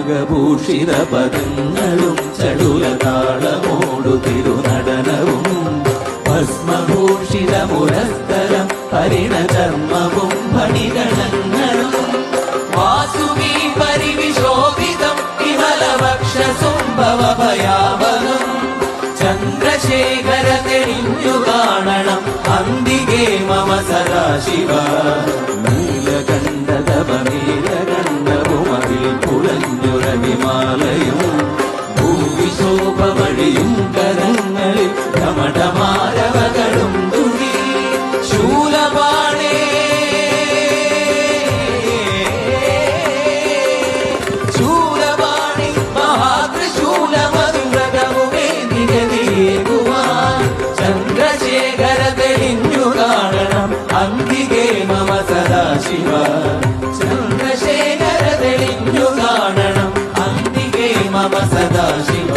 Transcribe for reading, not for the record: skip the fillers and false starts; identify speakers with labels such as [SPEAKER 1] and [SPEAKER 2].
[SPEAKER 1] നാഗഭൂഷിത പദങ്ങളും ചടുലതാളമോടു തിരുനടനവും ഭസ്മഭൂഷിത മുരസ്ഥലം ഹരിണചർമ്മവും ഫണിഗണങ്ങളും വാസുകി പരിവിശോഭിതം വിമലവക്ഷസുംഭവഭയാവഹം ചന്ദ്രശേഖര തെളിഞ്ഞു കാണണം അന്തികേ മമ സദാശിവ നീലകണ്ഠതപനീലകണ്ഠവുമതിൽ പുളഞ്ഞുരവിമാലയും ഭൂവിശോഭ വഴിയും കരങ്ങളിൽ ഘമഠമാരവകളും തുണി ശൂലപാണേ ശൂലപാണി മഹാത്രിശൂലമധുരകവുമേ നിഗതിയേകുവാൻ ചന്ദ്രശേഖര തെളിഞ്ഞു കാണണം അന്തികേ മമ സദാശിവ ചന്ദ്രശേഖര തെളിഞ്ഞു കാണണം അന്തികേ മമ സദാശിവ